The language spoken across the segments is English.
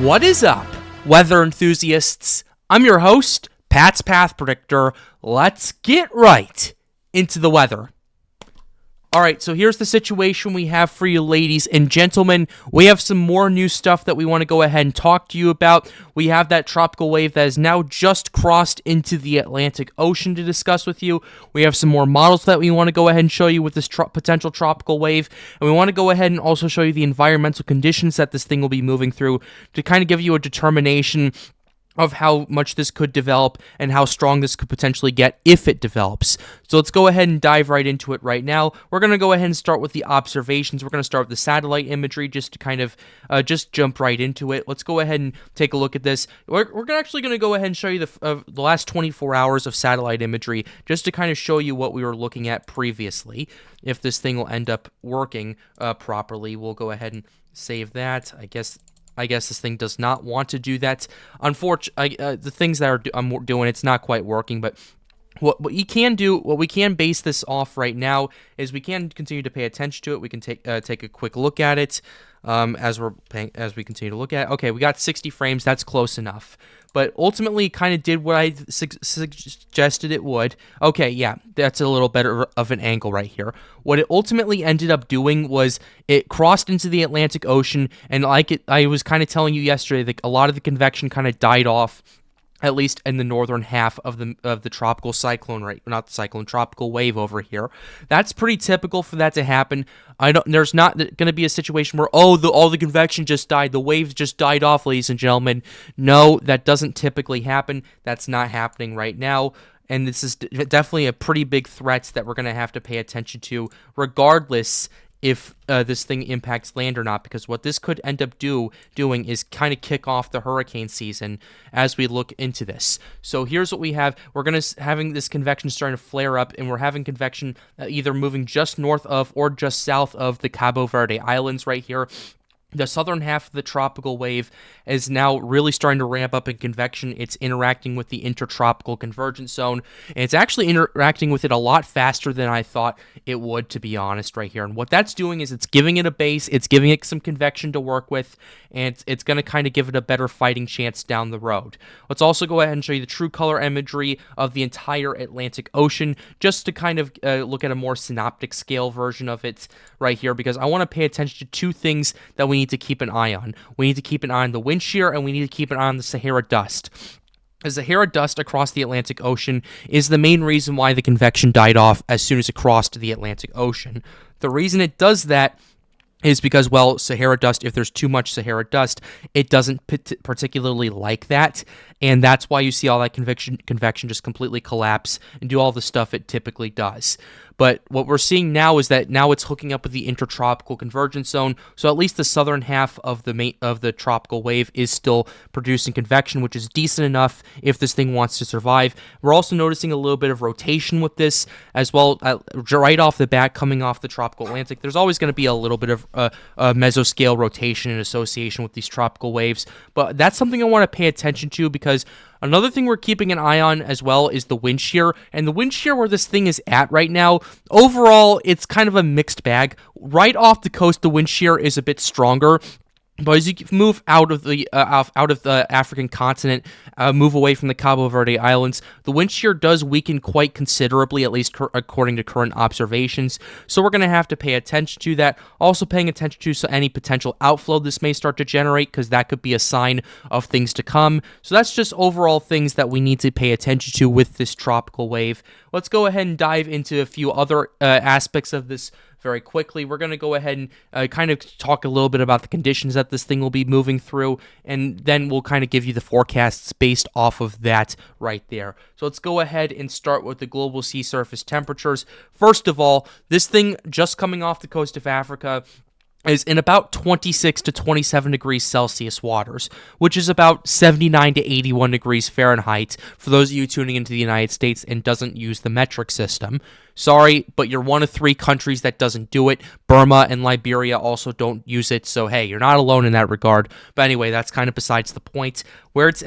What is up, weather enthusiasts? I'm your host, Pat's Path Predictor. Let's get right into the weather. Alright, so here's the situation we have for you, ladies and gentlemen. We have some more new stuff that we want to go ahead and talk to you about. We have that tropical wave that has now just crossed into the Atlantic Ocean to discuss with you. We have some more models that we want to go ahead and show you with this potential tropical wave. And we want to go ahead and also show you the environmental conditions that this thing will be moving through to kind of give you a determination of how much this could develop and how strong this could potentially get if it develops. So let's go ahead and dive right into it right now. We're going to go ahead and start with the observations. We're going to start with the satellite imagery just to kind of just jump right into it. Let's go ahead and take a look at this. We're actually going to go ahead and show you the last 24 hours of satellite imagery just to kind of show you what we were looking at previously. If this thing will end up working properly, we'll go ahead and save that. I guess this thing does not want to do that. Unfortunately, the things that I'm doing, it's not quite working, but what we can base this off right now is we can continue to pay attention to it. We can take a quick look at it as we continue to look at it. Okay, we got 60 frames. That's close enough. But ultimately, kind of did what I suggested it would. Okay, yeah, that's a little better of an angle right here. What it ultimately ended up doing was it crossed into the Atlantic Ocean, and I was kind of telling you yesterday that a lot of the convection kind of died off, at least in the northern half of the tropical cyclone, right? Not the cyclone, tropical wave over here. That's pretty typical for that to happen. There's not going to be a situation where, all the convection just died, the waves just died off, ladies and gentlemen. No, that doesn't typically happen. That's not happening right now. And this is definitely a pretty big threat that we're going to have to pay attention to, regardless if this thing impacts land or not, because what this could end up doing is kind of kick off the hurricane season as we look into this. So here's what we have. We're having this convection starting to flare up, and we're having convection either moving just north of or just south of the Cabo Verde Islands right here. The southern half of the tropical wave is now really starting to ramp up in convection. It's interacting with the intertropical convergence zone, and it's actually interacting with it a lot faster than I thought it would, to be honest, right here. And what that's doing is it's giving it a base, it's giving it some convection to work with, and it's going to kind of give it a better fighting chance down the road. Let's also go ahead and show you the true color imagery of the entire Atlantic Ocean, just to kind of look at a more synoptic scale version of it right here, because I want to pay attention to two things that we need to keep an eye on. We need to keep an eye on the wind shear, and we need to keep an eye on the Sahara dust. The Sahara dust across the Atlantic Ocean is the main reason why the convection died off as soon as it crossed the Atlantic Ocean. The reason it does that is because, well, Sahara dust, if there's too much Sahara dust, it doesn't particularly like that, and that's why you see all that convection just completely collapse and do all the stuff it typically does. But what we're seeing now is that now it's hooking up with the intertropical convergence zone, so at least the southern half of the tropical wave is still producing convection, which is decent enough if this thing wants to survive. We're also noticing a little bit of rotation with this as well, right off the bat, coming off the tropical Atlantic. There's always going to be a little bit of mesoscale rotation in association with these tropical waves, but that's something I want to pay attention to, because another thing we're keeping an eye on as well is the wind shear, and the wind shear where this thing is at right now, overall, it's kind of a mixed bag. Right off the coast, the wind shear is a bit stronger, but as you move out of the African continent, move away from the Cabo Verde Islands, the wind shear does weaken quite considerably, at least according to current observations. So we're going to have to pay attention to that. Also paying attention to any potential outflow this may start to generate, because that could be a sign of things to come. So that's just overall things that we need to pay attention to with this tropical wave. Let's go ahead and dive into a few other aspects of this very quickly. We're going to go ahead and kind of talk a little bit about the conditions that this thing will be moving through, and then we'll kind of give you the forecasts based off of that right there. So let's go ahead and start with the global sea surface temperatures. First of all, this thing just coming off the coast of Africa is in about 26 to 27 degrees Celsius waters, which is about 79 to 81 degrees Fahrenheit for those of you tuning into the United States and doesn't use the metric system. Sorry, but you're one of 3 countries that doesn't do it. Burma and Liberia also don't use it, so hey, you're not alone in that regard. But anyway, that's kind of besides the point. Where it's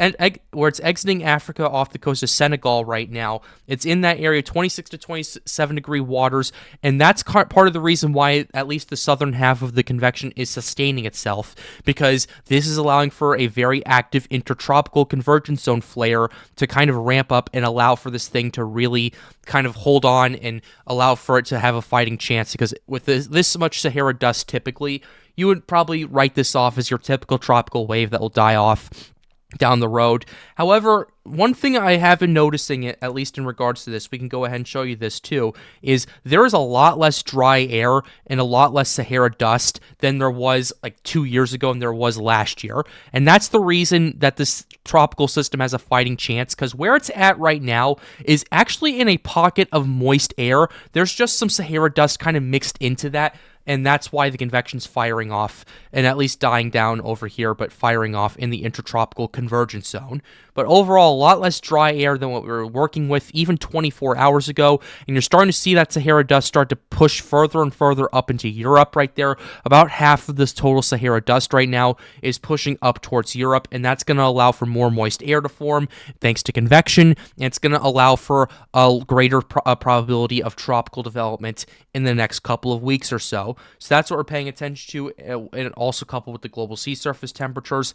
exiting Africa off the coast of Senegal right now, it's in that area, 26 to 27 degree waters, and that's part of the reason why at least the southern half of the convection is sustaining itself, because this is allowing for a very active intertropical convergence zone flare to kind of ramp up and allow for this thing to really kind of hold on and allow for it to have a fighting chance. Because with this much Sahara dust, typically, you would probably write this off as your typical tropical wave that will die off down the road. However, one thing I have been noticing, at least in regards to this, we can go ahead and show you this too, is there is a lot less dry air and a lot less Sahara dust than there was like 2 years ago and there was last year. And that's the reason that this tropical system has a fighting chance, because where it's at right now is actually in a pocket of moist air. There's just some Sahara dust kind of mixed into that, and that's why the convection's firing off, and at least dying down over here, but firing off in the intertropical convergence zone. But overall, a lot less dry air than what we were working with even 24 hours ago, and you're starting to see that Sahara dust start to push further and further up into Europe right there. About half of this total Sahara dust right now is pushing up towards Europe, and that's going to allow for more moist air to form thanks to convection, and it's going to allow for a greater probability of tropical development in the next couple of weeks or so. So that's what we're paying attention to, and also coupled with the global sea surface temperatures.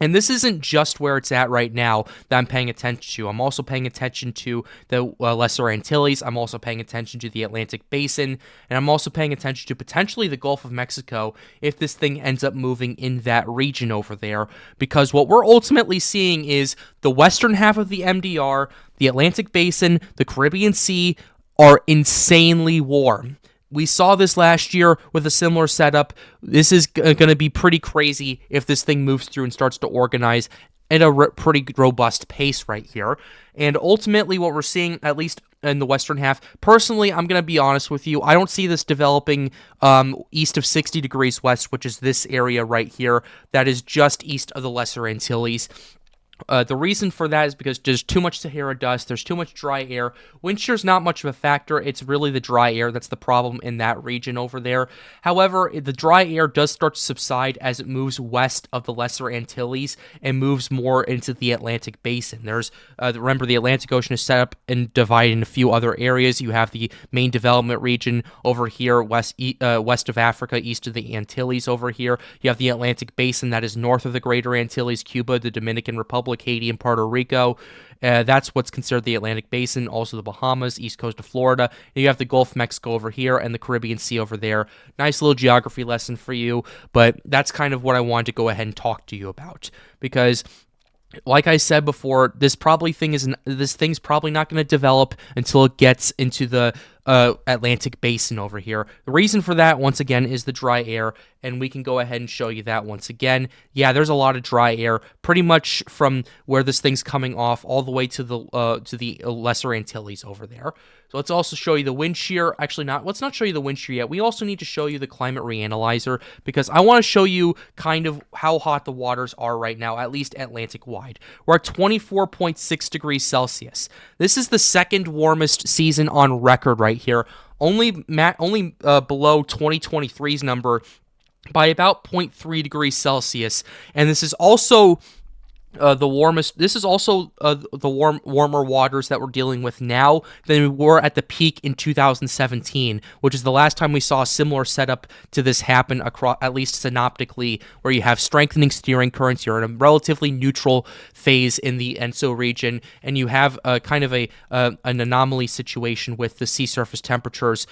And this isn't just where it's at right now that I'm paying attention to. I'm also paying attention to the Lesser Antilles. I'm also paying attention to the Atlantic Basin. And I'm also paying attention to potentially the Gulf of Mexico if this thing ends up moving in that region over there. Because what we're ultimately seeing is the western half of the MDR, the Atlantic Basin, the Caribbean Sea are insanely warm. We saw this last year with a similar setup. This is going to be pretty crazy if this thing moves through and starts to organize at a pretty robust pace right here. And ultimately what we're seeing, at least in the western half, personally, I'm going to be honest with you, I don't see this developing east of 60 degrees west, which is this area right here. That is just east of the Lesser Antilles. The reason for that is because there's too much Sahara dust, there's too much dry air. Wind shear's not much of a factor, it's really the dry air that's the problem in that region over there. However, the dry air does start to subside as it moves west of the Lesser Antilles and moves more into the Atlantic Basin. There's, remember, the Atlantic Ocean is set up and divided in a few other areas. You have the main development region over here, west of Africa, east of the Antilles over here. You have the Atlantic Basin that is north of the Greater Antilles, Cuba, the Dominican Republic, Haiti, and Puerto Rico. That's what's considered the Atlantic Basin. Also the Bahamas, east coast of Florida. And you have the Gulf of Mexico over here and the Caribbean Sea over there. Nice little geography lesson for you, but that's kind of what I wanted to go ahead and talk to you about, because like I said before, this thing's probably not going to develop until it gets into the Atlantic Basin over here. The reason for that, once again, is the dry air, and we can go ahead and show you that once again. Yeah, there's a lot of dry air, pretty much from where this thing's coming off all the way to the Lesser Antilles over there. So let's also show you the wind shear. Actually, let's not show you the wind shear yet. We also need to show you the climate reanalyzer, because I want to show you kind of how hot the waters are right now, at least Atlantic-wide. We're at 24.6 degrees Celsius. This is the second warmest season on record right here, only below 2023's number by about 0.3 degrees Celsius. And this is also the warmest. This is also the warmer waters that we're dealing with now than we were at the peak in 2017, which is the last time we saw a similar setup to this happen across, at least synoptically, where you have strengthening steering currents. You're in a relatively neutral phase in the ENSO region, and you have kind of an anomaly situation with the sea surface temperatures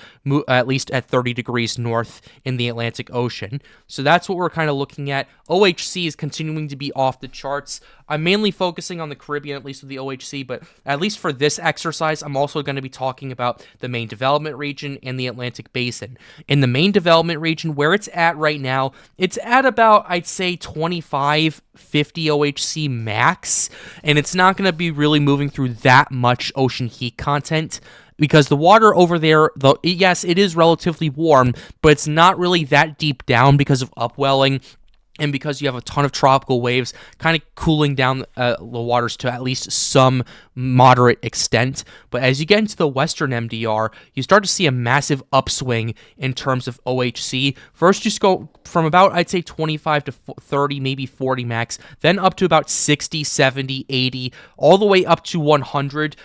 at least at 30 degrees north in the Atlantic Ocean. So that's what we're kind of looking at. OHC is continuing to be off the charts. I'm mainly focusing on the Caribbean, at least with the OHC, but at least for this exercise, I'm also going to be talking about the main development region and the Atlantic Basin. In the main development region, where it's at right now, it's at about, I'd say, 25, 50 OHC max, and it's not going to be really moving through that much ocean heat content, because the water over there, though, yes, it is relatively warm, but it's not really that deep down because of upwelling, and because you have a ton of tropical waves kind of cooling down the waters to at least some moderate extent. But as you get into the western MDR, you start to see a massive upswing in terms of OHC. First, just go from about, I'd say, 25 to 30, maybe 40 max, then up to about 60, 70, 80, all the way up to 100.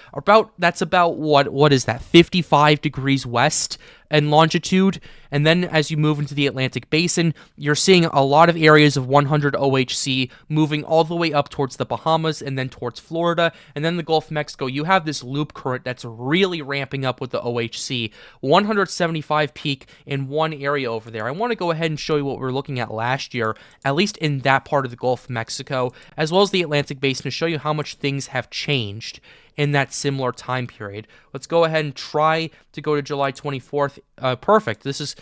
That's about, what is that, 55 degrees west? and longitude. And then as you move into the Atlantic Basin, you're seeing a lot of areas of 100 OHC moving all the way up towards the Bahamas and then towards Florida. And then the Gulf of Mexico, you have this loop current that's really ramping up with the OHC. 175 peak in one area over there. I want to go ahead and show you what we were looking at last year, at least in that part of the Gulf of Mexico, as well as the Atlantic Basin, to show you how much things have changed in that similar time period. Let's go ahead and try to go to July 24th. Perfect. This is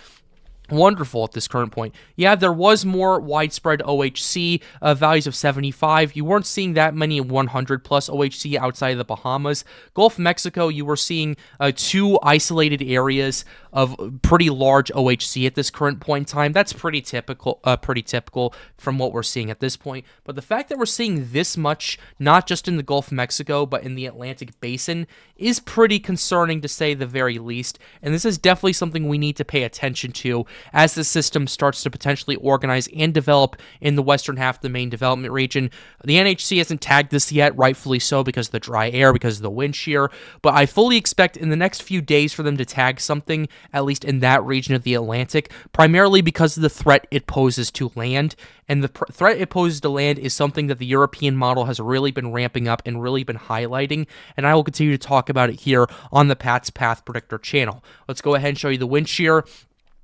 wonderful at this current point. Yeah, there was more widespread OHC values of 75. You weren't seeing that many 100 plus OHC outside of the Bahamas. Gulf of Mexico, you were seeing 2 isolated areas of pretty large OHC at this current point in time. That's pretty typical from what we're seeing at this point. But the fact that we're seeing this much, not just in the Gulf of Mexico, but in the Atlantic Basin, is pretty concerning to say the very least. And this is definitely something we need to pay attention to as the system starts to potentially organize and develop in the western half of the main development region. The NHC hasn't tagged this yet, rightfully so, because of the dry air, because of the wind shear, but I fully expect in the next few days for them to tag something, at least in that region of the Atlantic, primarily because of the threat it poses to land. And the threat it poses to land is something that the European model has really been ramping up and really been highlighting, and I will continue to talk about it here on the Pat's Path Predictor channel. Let's go ahead and show you the wind shear.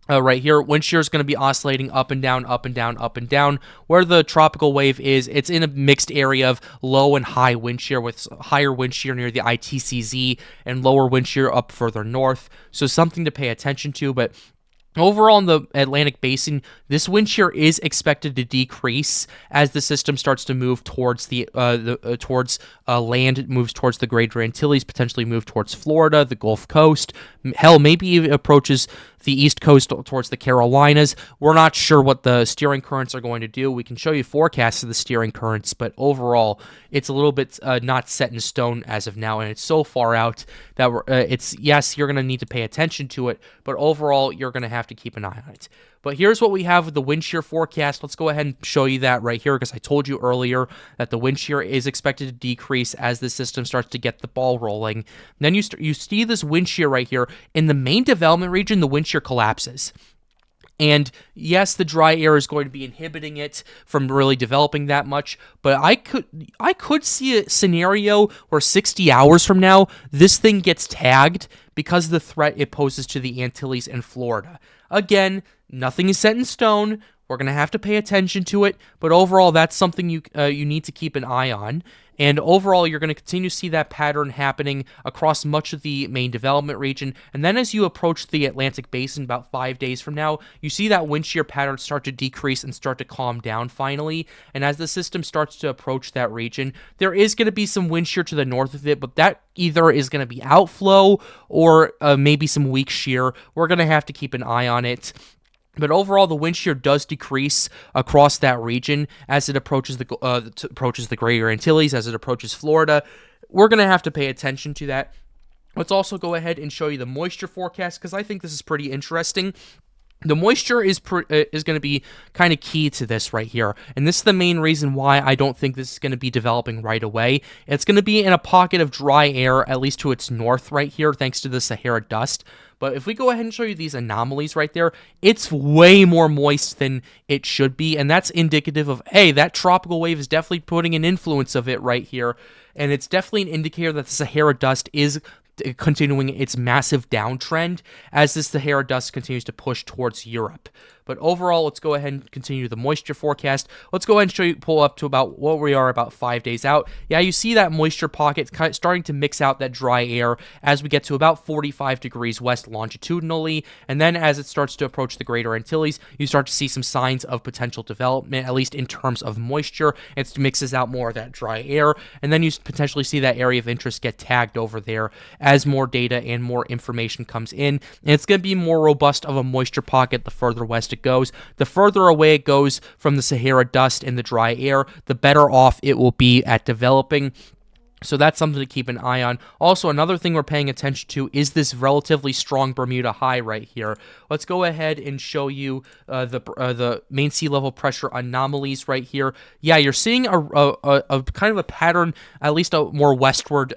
Right here, wind shear is going to be oscillating up and down, up and down, up and down. Where the tropical wave is, it's in a mixed area of low and high wind shear, with higher wind shear near the ITCZ and lower wind shear up further north. So something to pay attention to, but overall, in the Atlantic Basin, this wind shear is expected to decrease as the system starts to move towards land. It moves towards the Greater Antilles, potentially move towards Florida, the Gulf Coast. Hell, maybe even approaches the East Coast towards the Carolinas. We're not sure what the steering currents are going to do. We can show you forecasts of the steering currents, but overall, it's a little bit not set in stone as of now, and it's so far out that yes, you're going to need to pay attention to it, but overall, you're going to have to keep an eye on it. But here's what we have with the wind shear forecast. Let's go ahead and show you that right here, because I told you earlier that the wind shear is expected to decrease as the system starts to get the ball rolling. And then you see this wind shear right here. In the main development region, the wind shear collapses. And yes, the dry air is going to be inhibiting it from really developing that much, but I could see a scenario where 60 hours from now, this thing gets tagged because of the threat it poses to the Antilles and Florida. Again, nothing is set in stone. We're going to have to pay attention to it, but overall, that's something you need to keep an eye on. And overall, you're going to continue to see that pattern happening across much of the main development region. And then as you approach the Atlantic Basin about 5 days from now, you see that wind shear pattern start to decrease and start to calm down finally. And as the system starts to approach that region, there is going to be some wind shear to the north of it, but that either is going to be outflow or maybe some weak shear. We're going to have to keep an eye on it. But overall, the wind shear does decrease across that region as it approaches the Greater Antilles, as it approaches Florida. We're going to have to pay attention to that. Let's also go ahead and show you the moisture forecast, because I think this is pretty interesting. The moisture is going to be kind of key to this right here, and this is the main reason why I don't think this is going to be developing right away. It's going to be in a pocket of dry air, at least to its north right here, thanks to the Sahara dust. But if we go ahead and show you these anomalies right there, it's way more moist than it should be, and that's indicative of, hey, that tropical wave is definitely putting an influence of it right here, and it's definitely an indicator that the Sahara dust is continuing its massive downtrend as this Sahara dust continues to push towards Europe. But overall, let's go ahead and continue the moisture forecast. Let's go ahead and pull up to about what we are about 5 days out. Yeah, you see that moisture pocket kind of starting to mix out that dry air as we get to about 45 degrees west longitudinally. And then as it starts to approach the Greater Antilles, you start to see some signs of potential development, at least in terms of moisture. It mixes out more of that dry air. And then you potentially see that area of interest get tagged over there as more data and more information comes in. And it's going to be more robust of a moisture pocket the further west it goes. The further away it goes from the Sahara dust and the dry air, the better off it will be at developing. So that's something to keep an eye on. Also, another thing we're paying attention to is this relatively strong Bermuda high right here. Let's go ahead and show you the main sea level pressure anomalies right here. Yeah, you're seeing a kind of a pattern, at least a more westward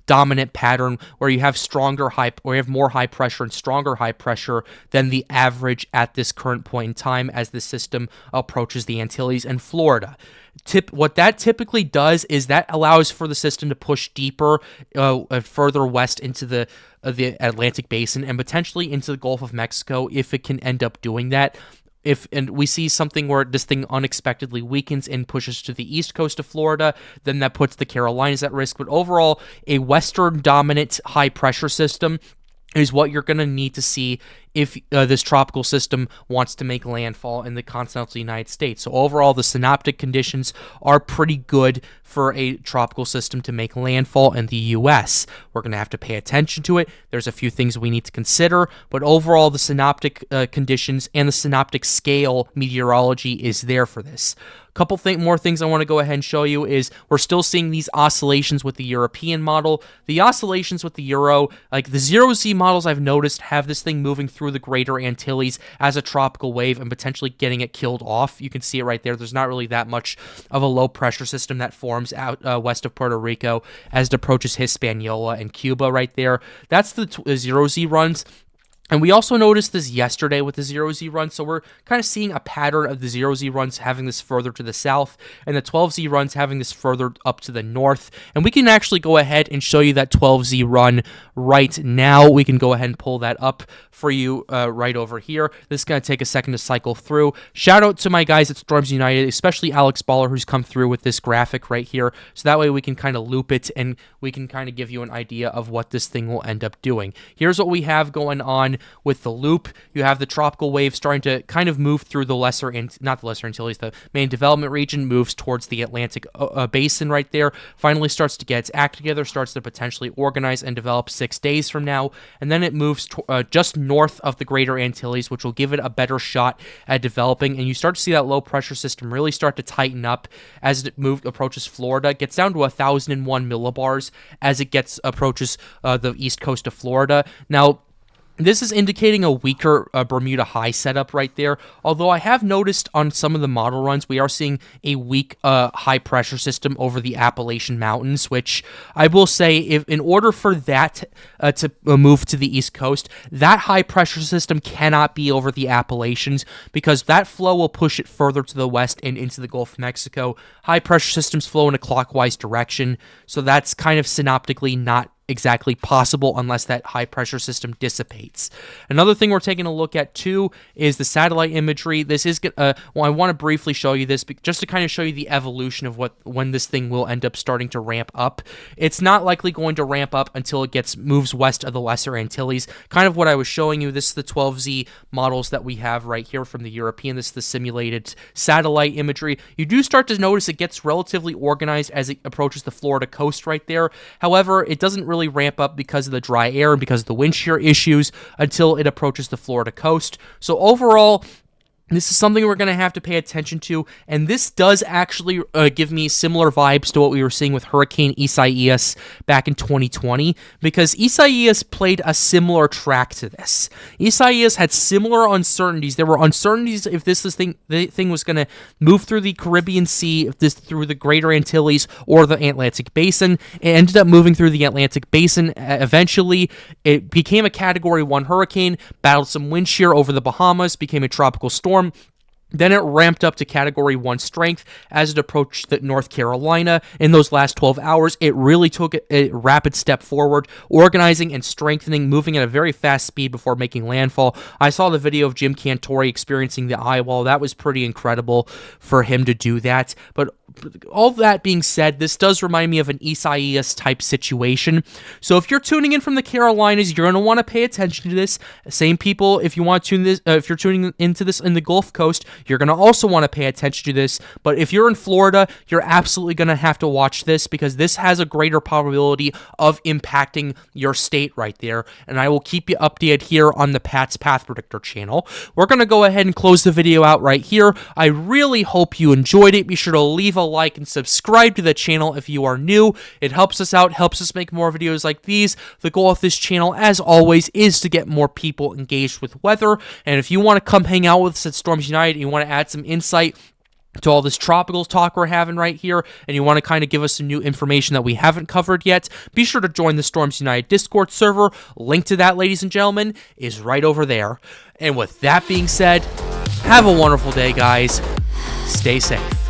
dominant pattern, where you have more high pressure and stronger high pressure than the average at this current point in time as the system approaches the Antilles and Florida. What that typically does is that allows for the system to push deeper, further west into the Atlantic Basin and potentially into the Gulf of Mexico if it can end up doing that. And we see something where this thing unexpectedly weakens and pushes to the east coast of Florida, then that puts the Carolinas at risk. But overall, a western dominant high pressure system is what you're going to need to see if this tropical system wants to make landfall in the continental United States. So overall, the synoptic conditions are pretty good for a tropical system to make landfall in the U.S. We're going to have to pay attention to it. There's a few things we need to consider, but overall, the synoptic conditions and the synoptic scale meteorology is there for this. Couple more things I want to go ahead and show you is we're still seeing these oscillations with the European model. The oscillations with the Euro, like the 0Z models I've noticed, have this thing moving through the greater Antilles as a tropical wave and potentially getting it killed off. You can see it right there. There's not really that much of a low pressure system that forms out west of Puerto Rico as it approaches Hispaniola and Cuba right there. That's the 0Z runs. And we also noticed this yesterday with the 0Z run, so we're kind of seeing a pattern of the 0Z runs having this further to the south, and the 12Z runs having this further up to the north. And we can actually go ahead and show you that 12Z run right now. We can go ahead and pull that up for you right over here. This is going to take a second to cycle through. Shout out to my guys at Storms United, especially Alex Baller, who's come through with this graphic right here, so that way we can kind of loop it, and we can kind of give you an idea of what this thing will end up doing. Here's what we have going on with the loop. You have the tropical wave starting to kind of move through the not the Lesser Antilles, the main development region, moves towards the Atlantic basin right there, finally starts to get its act together, starts to potentially organize and develop 6 days from now, and then it moves just north of the greater Antilles, which will give it a better shot at developing, and you start to see that low pressure system really start to tighten up as it approaches Florida. It gets down to 1,001 millibars as it approaches the east coast of Florida. Now, this is indicating a weaker Bermuda high setup right there, although I have noticed on some of the model runs we are seeing a weak high pressure system over the Appalachian Mountains, which I will say, if in order for that to move to the east coast, that high pressure system cannot be over the Appalachians, because that flow will push it further to the west and into the Gulf of Mexico. High pressure systems flow in a clockwise direction, so that's kind of synoptically not exactly possible unless that high pressure system dissipates. Another thing we're taking a look at too is the satellite imagery. This is I want to briefly show you this just to kind of show you the evolution of when this thing will end up starting to ramp up. It's not likely going to ramp up until it moves west of the Lesser Antilles. Kind of what I was showing you. This is the 12Z models that we have right here from the European. This is the simulated satellite imagery. You do start to notice it gets relatively organized as it approaches the Florida coast right there. However, it doesn't really ramp up because of the dry air and because of the wind shear issues until it approaches the Florida coast. So overall, this is something we're going to have to pay attention to, and this does actually give me similar vibes to what we were seeing with Hurricane Isaias back in 2020, because Isaias played a similar track to this. Isaias had similar uncertainties. There were uncertainties if the thing was going to move through the Caribbean Sea, through the Greater Antilles, or the Atlantic Basin. It ended up moving through the Atlantic Basin. Eventually, it became a Category 1 hurricane, battled some wind shear over the Bahamas, became a tropical storm. Then it ramped up to Category 1 strength as it approached the North Carolina. In those last 12 hours, it really took a rapid step forward, organizing and strengthening, moving at a very fast speed before making landfall. I saw the video of Jim Cantori experiencing the eye wall. That was pretty incredible for him to do that. But all that being said, this does remind me of an Isaias type situation. So if you're tuning in from the Carolinas, you're going to want to pay attention to this. Same people, if you want to tune this, if you're tuning into this in the Gulf Coast, you're going to also want to pay attention to this. But if you're in Florida, you're absolutely going to have to watch this, because this has a greater probability of impacting your state right there. And I will keep you updated here on the Pat's Path Predictor channel. We're going to go ahead and close the video out right here. I really hope you enjoyed it. Be sure to leave a like and subscribe to the channel if you are new. It helps us out, helps us make more videos like these. The goal of this channel, as always, is to get more people engaged with weather. And if you want to come hang out with us at Storms United and you want to add some insight to all this tropical talk we're having right here, and you want to kind of give us some new information that we haven't covered yet, be sure to join the Storms United Discord server. Link to that, ladies and gentlemen, is right over there. And with that being said, have a wonderful day, guys. Stay safe.